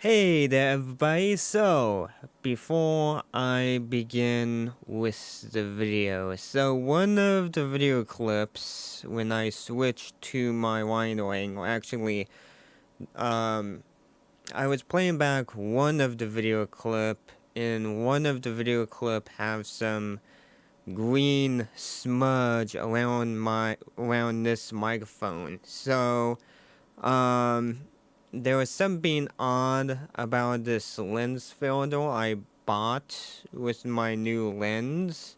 Hey there everybody, so before I begin with the video, one of the video clips when I switched to my wide angle, actually, I was playing back one of the video clip, and one of the video clip have some green smudge around this microphone, so, there was something odd about this lens filter I bought with my new lens,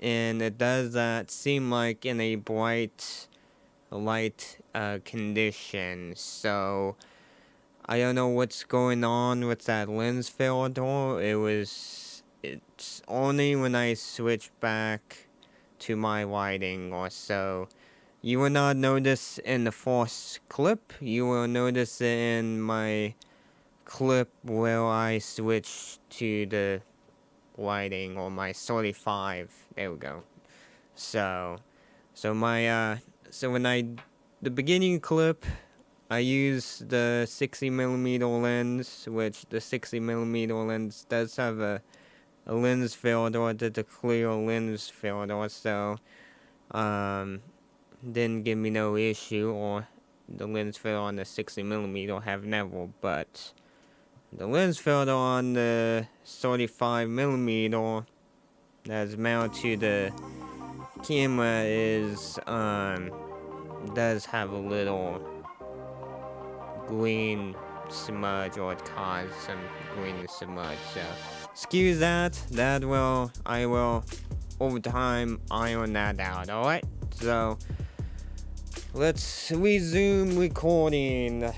and it does seem like in a bright light condition, so I don't know what's going on with that lens filter. It's only when I switch back to my wide angle, so you will not notice in the first clip. You will notice it in my clip where I switch to the wide angle, my 35. There we go. So the beginning clip, I use the 60mm lens, which the 60mm lens does have a lens filter, the clear lens filter, so, didn't give me no issue, or the lens filter on the 60mm have never, but the lens filter on the 35mm that's mounted to the camera does have a little green smudge, or it caused some green smudge, so excuse that. I will over time iron that out, alright? So let's resume recording.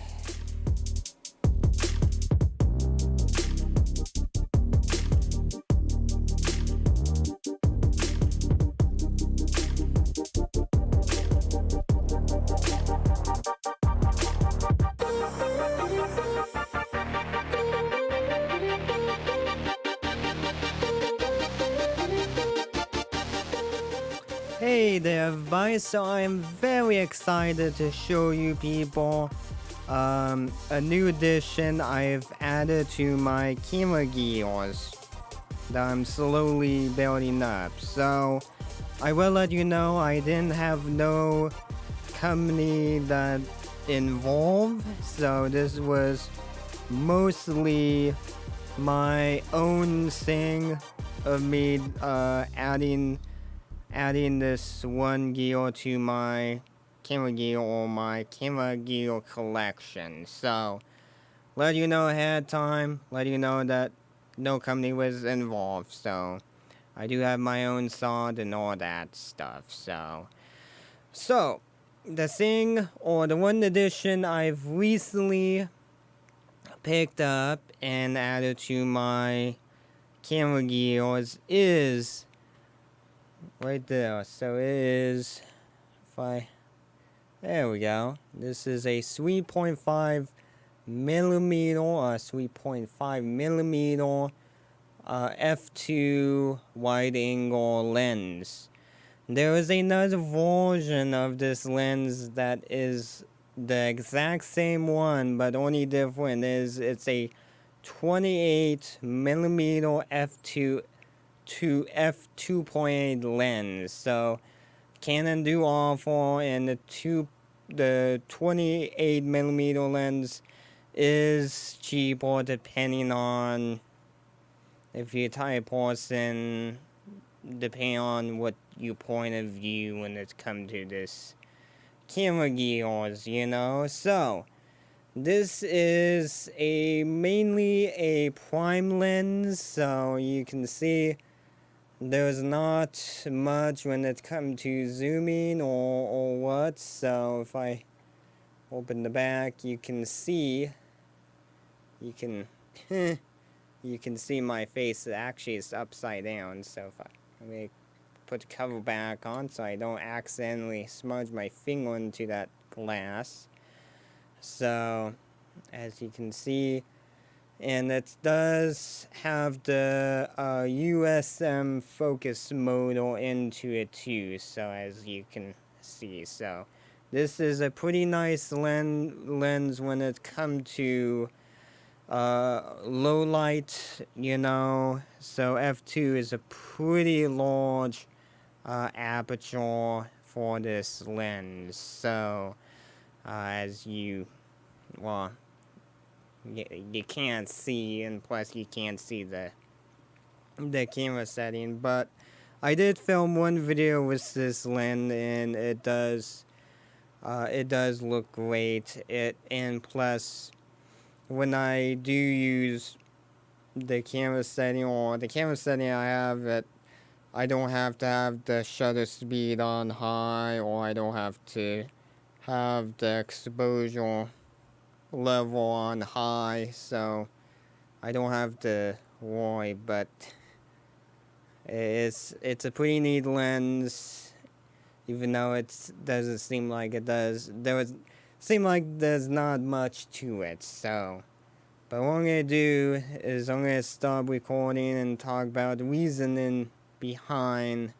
Hey there everybody, so I am very excited to show you people a new addition I've added to my camera gears that I'm slowly building up. So I will let you know I didn't have no company that involved, so this was mostly my own thing of me adding this one gear to my camera gear, or my camera gear collection. So let you know ahead of time, let you know that no company was involved, so I do have my own sound and all that stuff. So the thing, or the one addition I've recently picked up and added to my camera gears is right there. So it is, there we go. This is a 3.5 millimeter, 3.5 millimeter f2 wide angle lens. There is another version of this lens that is the exact same one, but only different is it's a 28 millimeter f2 to f2.8 lens. So Canon do offer, and the 28 millimeter lens is cheaper depending on if you're a type person, depending on what your point of view when it comes to this camera gears, you know. So this is mainly a prime lens, so you can see there's not much when it comes to zooming or what. So if I open the back, you can see you can see my face actually is upside down. So if let me put the cover back on so I don't accidentally smudge my finger into that glass. So as you can see, and it does have the USM focus motor into it too, so as you can see. So this is a pretty nice lens when it comes to low light, you know, so f2 is a pretty large aperture for this lens. So as you, well, you can't see, and plus you can't see the camera setting, but I did film one video with this lens, and it does look great. And plus, when I do use the camera setting, or the camera setting I have, it I don't have to have the shutter speed on high, or I don't have to have the exposure level on high, so I don't have to worry. But it's a pretty neat lens, even though it doesn't seem like it does. Seem like there's not much to it. So, but what I'm gonna do is I'm gonna stop recording and talk about the reasoning behind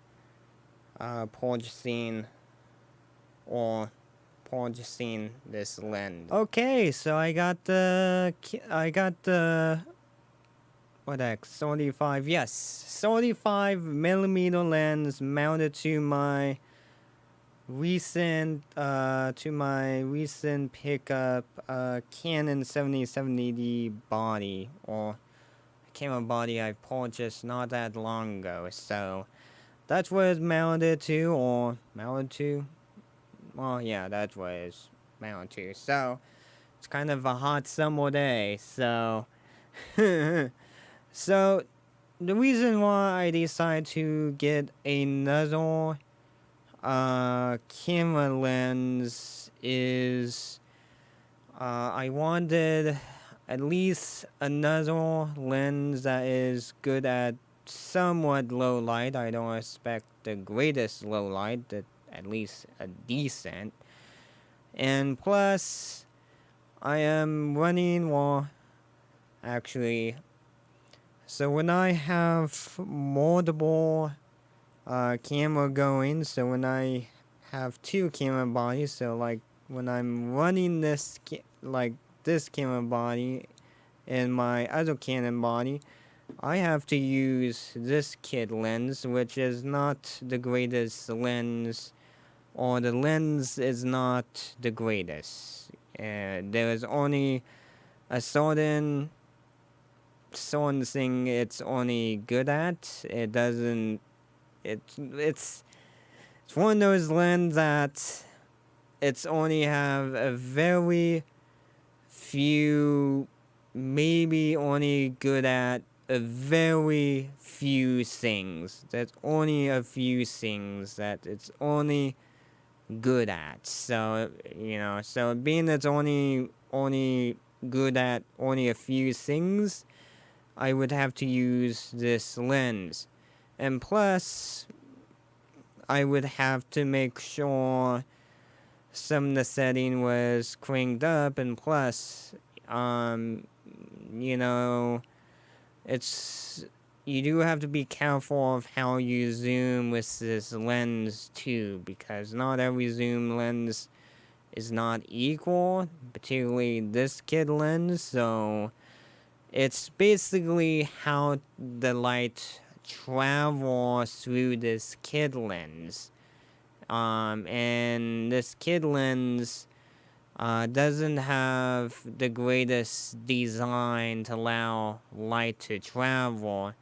purchasing this lens. Okay, so I got the what X 35, yes, 35mm lens mounted to my recent pickup Canon 7070D body, or camera body I purchased not that long ago. So that's what it's mounted to, well, yeah, that's what it's mounted to. So it's kind of a hot summer day, so so the reason why I decided to get another camera lens is I wanted at least another lens that is good at somewhat low light. I don't expect the greatest low light, but at least a decent. And plus, I am running, well, actually, so when I have multiple camera going, so when I have two camera bodies, so like when I'm running this camera body and my other Canon body, I have to use this kit lens, which is not the greatest lens, or the lens is not the greatest. There is only a certain thing it's only good at. It doesn't. It's one of those lenses that it's only have a very few, maybe only good at a very few things. There's only a few things that it's only good at. So, you know, so being it's only good at only a few things, I would have to use this lens. And plus, I would have to make sure some of the setting was cranked up, and plus, you know, you do have to be careful of how you zoom with this lens too, because not every zoom lens is not equal, particularly this kit lens. So it's basically how the light travels through this kit lens. And this kit lens doesn't have the greatest design to allow light to travel.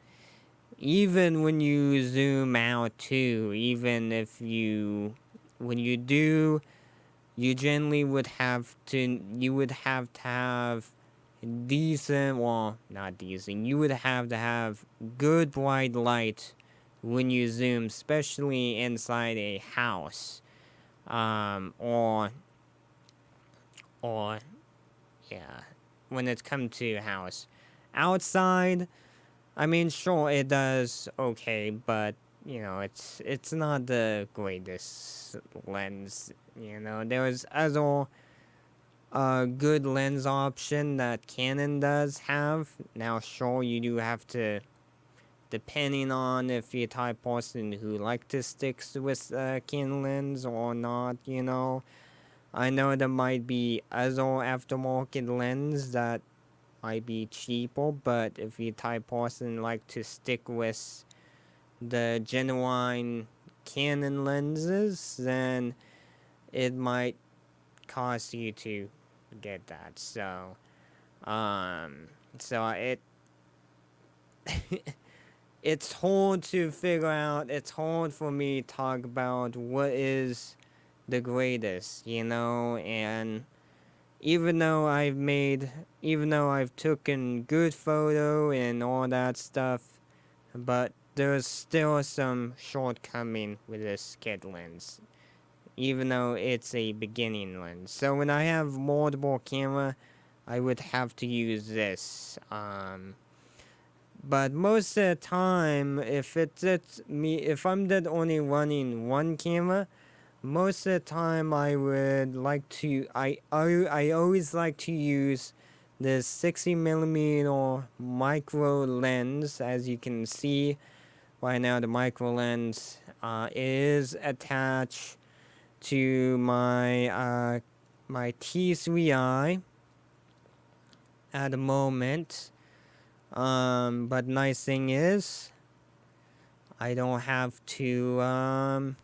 Even when you zoom out too, even if when you do, you generally would have to have decent, well, not decent, you would have to have good bright light when you zoom, especially inside a house, or yeah, when it's come to a house. Outside, I mean, sure, it does okay, but you know, it's not the greatest lens. You know, there's other good lens option that Canon does have. Now, sure, you do have to, depending on if you're the type of person who like to stick with Canon lens or not, you know. I know there might be other aftermarket lens that might be cheaper, but if you type person like to stick with the genuine Canon lenses, then it might cost you to get that. So it it's hard to figure out. It's hard for me to talk about what is the greatest, and even though I've taken good photo and all that stuff, but there's still some shortcoming with this kit lens, even though it's a beginning lens. So when I have multiple camera, I would have to use this. But most of the time, if I'm only running one camera, most of the time I would like to, I always like to use this 60mm micro lens. As you can see right now, the micro lens is attached to my T3i at the moment. But nice thing is, I don't have to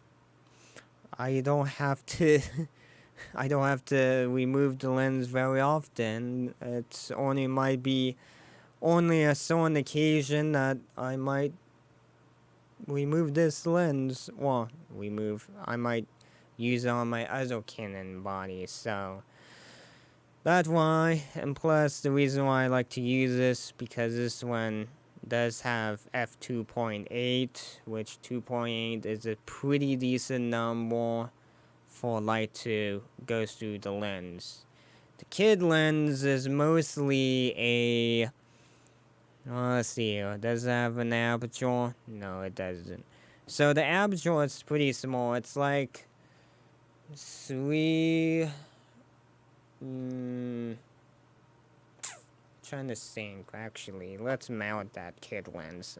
I don't have to I don't have to remove the lens very often. It's only might be only a certain occasion that I might remove this lens. Well, I might use it on my other Canon body. So that's why, and plus the reason why I like to use this, because this one does have f2.8, which 2.8 is a pretty decent number for light to go through the lens. The kit lens is mostly a, let's see, does it have an aperture? No, it doesn't. So the aperture is pretty small. It's like 3... trying to think, actually. Let's mount that kit lens.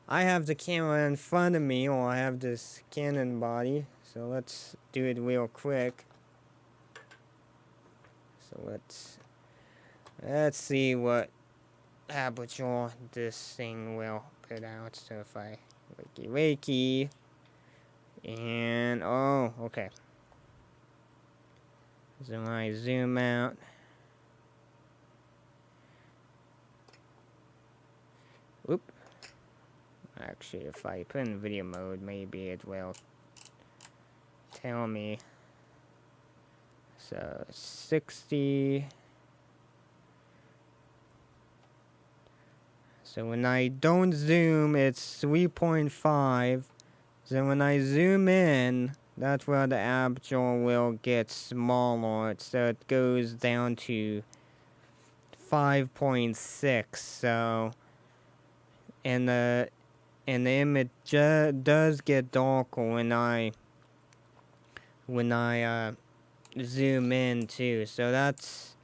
I have the camera in front of me, or I have this Canon body, so let's do it real quick. So let's see what aperture this thing will put out. So if I wakey, and oh, okay. So when I zoom out, whoop. Actually, if I put in video mode, maybe it will tell me. So 60. So when I don't zoom, it's 3.5. So when I zoom in, that's where the aperture will get smaller. So it goes down to 5.6. So and the image does get darker when I zoom in too. So that's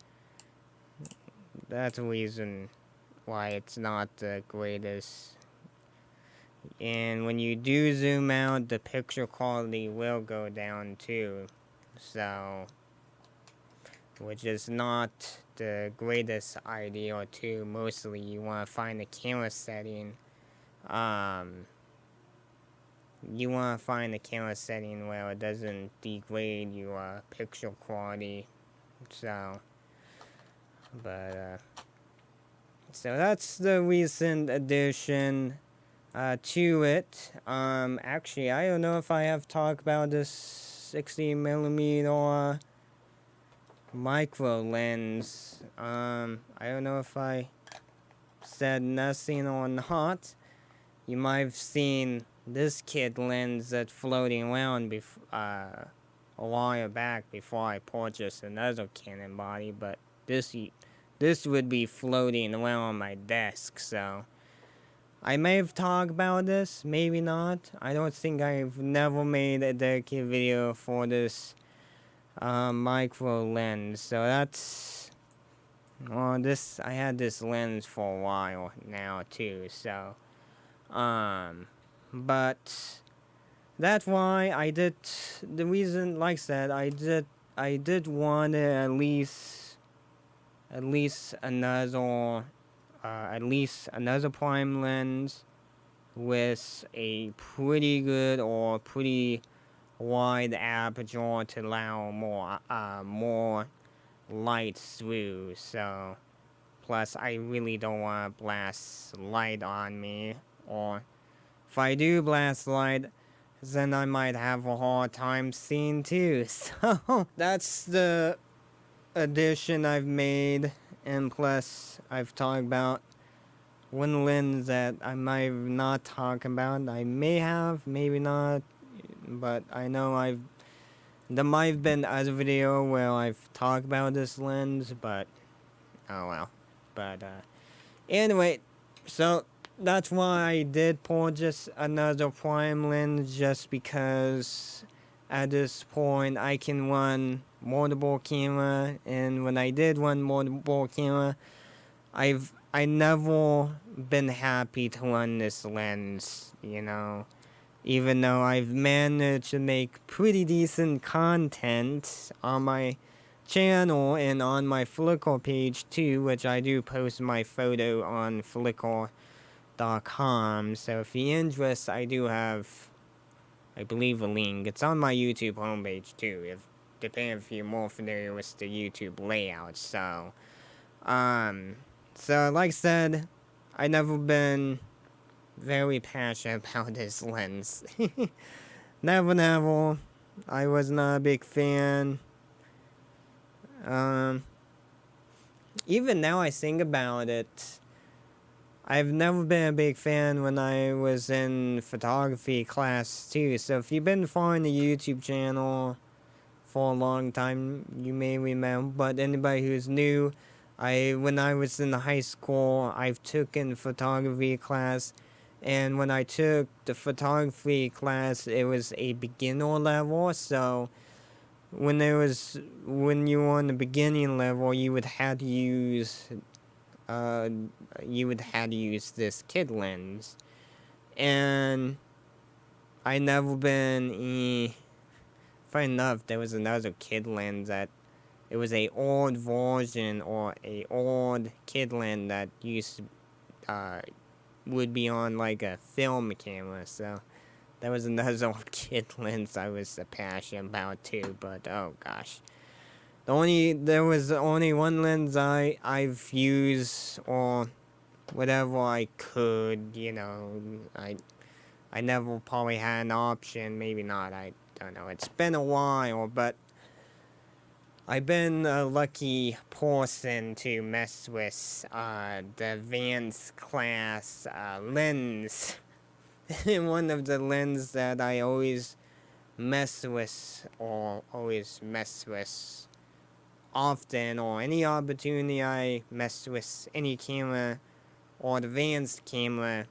a reason why it's not the greatest. And when you do zoom out, the picture quality will go down too. So, which is not the greatest idea too. Mostly you want to find the camera setting. You want to find the camera setting where it doesn't degrade your picture quality. So, but so that's the recent addition to it. Actually, I don't know if I have talked about this 60mm micro lens. I don't know if I said nothing or not. You might have seen this kit lens that's floating around a while back before I purchased another Canon body, but this would be floating around on my desk. So I may have talked about this, maybe not. I don't think I've never made a dedicated video for this micro lens. So that's, well, I had this lens for a while now too. So but that's why I did, the reason, like I said, I did want to at least at least another prime lens with a pretty good or pretty wide aperture to allow more light through. So plus I really don't want to blast light on me, or if I do blast light, then I might have a hard time seeing too. So that's the addition I've made, and plus I've talked about one lens that I might not talk about. I may have, maybe not, but I know there might have been other video where I've talked about this lens, but oh well. But anyway, so that's why I did purchase another prime lens, just because at this point I can run multiple camera, and when I did run multiple camera, I never been happy to run this lens, you know. Even though I've managed to make pretty decent content on my channel and on my Flickr page too, which I do post my photo on Flickr.com. So if you're interested, I do have, I believe, a link. It's on my YouTube homepage too, depending if you're more familiar with the YouTube layout. So like I said, I never been very passionate about this lens. Never. I was not a big fan. Even now I think about it, I've never been a big fan when I was in photography class too. So if you've been following the YouTube channel for a long time, you may remember. But anybody who's new, when I was in the high school, I've taken photography class, and when I took the photography class, it was a beginner level. So when you were on the beginning level, you would have to use this kit lens, and I never been. Funny enough, there was another kit lens that it was a old version or a old kit lens that would be on like a film camera. So that was another old kit lens I was passionate about too. But oh gosh, there was only one lens I've used, or whatever I could. You know, I never probably had an option. Maybe not. I don't know. It's been a while, but I've been a lucky person to mess with the advanced class lens. One of the lenses that I always mess with, or always mess with often, or any opportunity I mess with any camera or advanced camera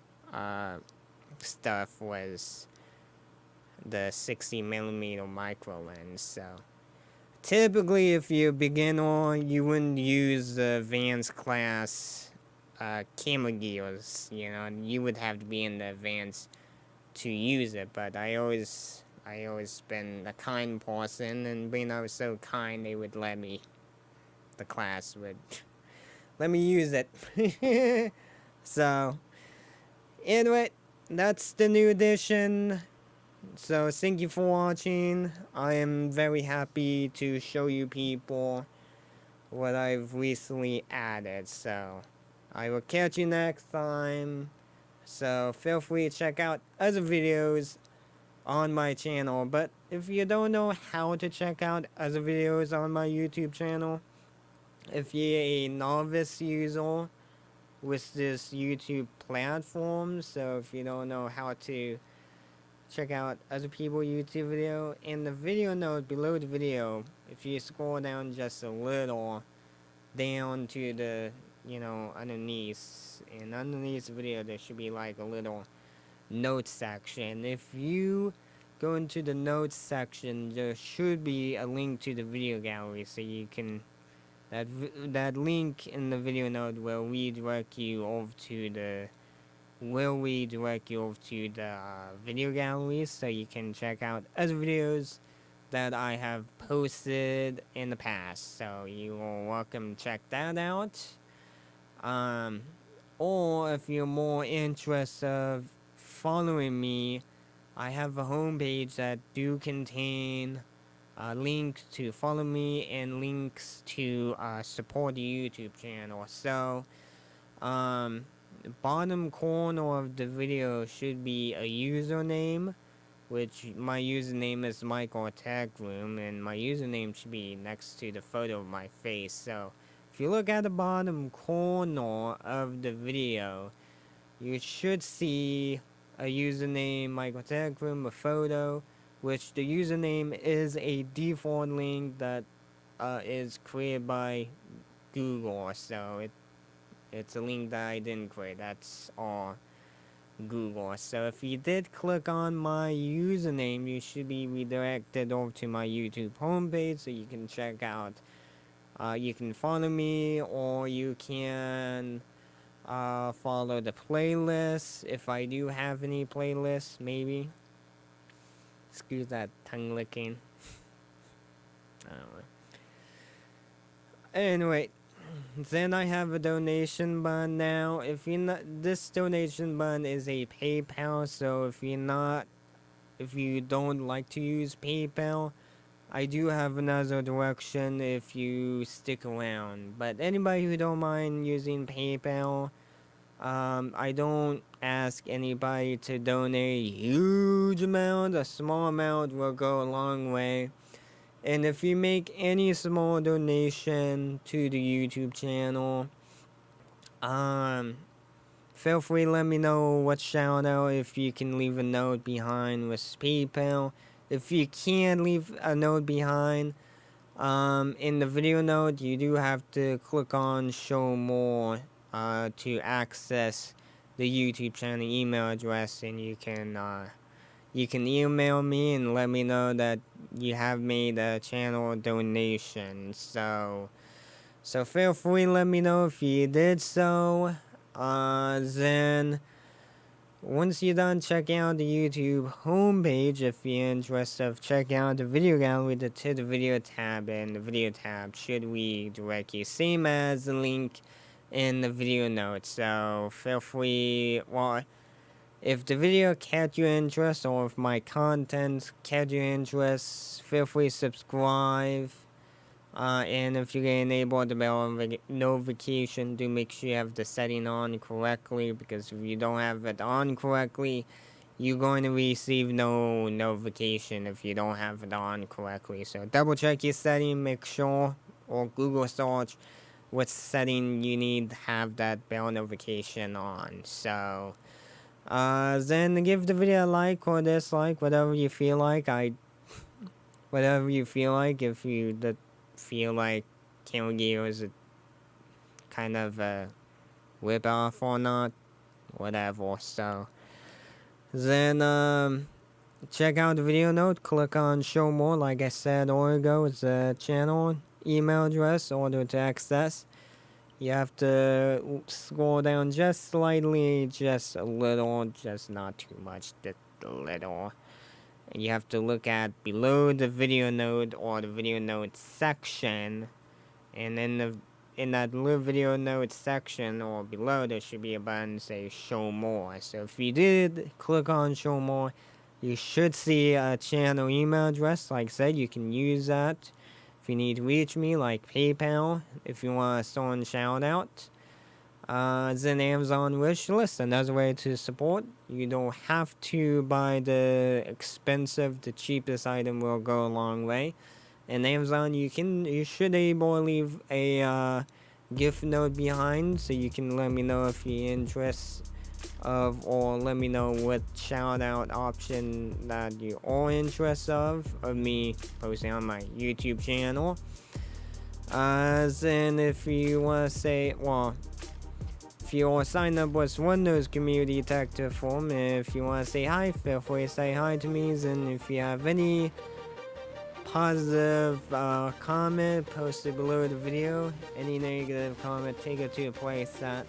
stuff, was the 60mm micro lens. So typically, if you're a beginner, you wouldn't use the advanced class camera gears. You know, you would have to be in the advanced to use it. But I always been a kind person, and being I was so kind, the class would let me use it. So anyway, that's the new edition. So thank you for watching. I am very happy to show you people what I've recently added. So I will catch you next time. So feel free to check out other videos on my channel. But if you don't know how to check out other videos on my YouTube channel, if you're a novice user with this YouTube platform, so if you don't know how to check out other people's YouTube video, in the video note below the video, if you scroll down just a little down to the, underneath, and underneath the video there should be like a little notes section. If you go into the notes section, there should be a link to the video gallery, so you can, that link in the video note will redirect you over to the video gallery, so you can check out other videos that I have posted in the past, so you are welcome to check that out. Or if you're more interested of following me, I have a homepage that do contain links to follow me and links to support the YouTube channel. So, the bottom corner of the video should be a username, which my username is Michaeltechroom, and my username should be next to the photo of my face. So, if you look at the bottom corner of the video, you should see a username, Michaeltechroom, a photo, which the username is a default link that is created by Google. So it's a link that I didn't create. That's all Google. So if you did click on my username, you should be redirected over to my YouTube homepage, so you can check out. You can follow me, or you can follow the playlist if I do have any playlists, maybe. Excuse that tongue licking. I don't know. Anyway, then I have a donation button now. If you're not, this donation button is a PayPal, so if you don't like to use PayPal, I do have another direction if you stick around. But anybody who don't mind using PayPal, I don't ask anybody to donate a huge amount. A small amount will go a long way. And if you make any small donation to the YouTube channel, feel free to let me know what shout out, if you can leave a note behind with PayPal. If you can't leave a note behind, in the video note, you do have to click on show more to access the YouTube channel email address, and you can email me and let me know that you have made a channel donation. So feel free to let me know if you did so. Then once you're done checking out the YouTube homepage, if you're interested of checking out the video gallery, to the video tab, and the video tab should redirect you, same as the link in the video notes. So feel free, well, if the video caught your interest, or if my content caught your interest, feel free to subscribe. And if you can enable the bell notification, do make sure you have the setting on correctly, because if you don't have it on correctly, you're going to receive no notification if you don't have it on correctly. So double check your setting, make sure, or Google search what setting you need to have that bell notification on. So then give the video a like or dislike, whatever you feel like. Whatever you feel like. If you feel like Canon Gear is a kind of a rip-off or not, whatever. So then check out the video note, click on show more. Like I said earlier ago, it's a channel email address in order to access. You have to scroll down just slightly, just a little, just not too much, just a little. And you have to look at below the video note, or the video note section, and in that little video note section or below, there should be a button say show more. So if you did click on show more, you should see a channel email address. Like I said, you can use that if you need to reach me, like PayPal, if you want a stolen shout out. Then Amazon wish list, another way to support. You don't have to buy the expensive, the cheapest item will go a long way. And Amazon, you should able to leave a gift note behind, so you can let me know if you're interested of, or let me know what shout out option that you are interested of me posting on my YouTube channel. Then if you want to say, well, if you are signed up with Windows Community Detective Forum, if you want to say hi, feel free to say hi to me. And if you have any positive comment, post it below the video. Any negative comment, take it to a place that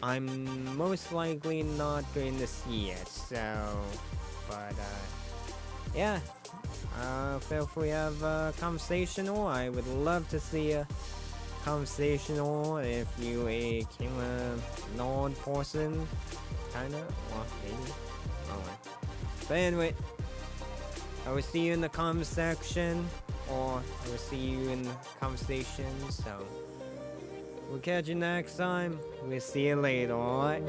I'm most likely not going to see it. So, but yeah, feel free to have a conversation, or I would love to see a conversational if you a camera nerd person, kinda, or maybe. Alright. But anyway, I will see you in the comment section, or I will see you in the conversation, so we'll catch you next time. We'll see you later, alright?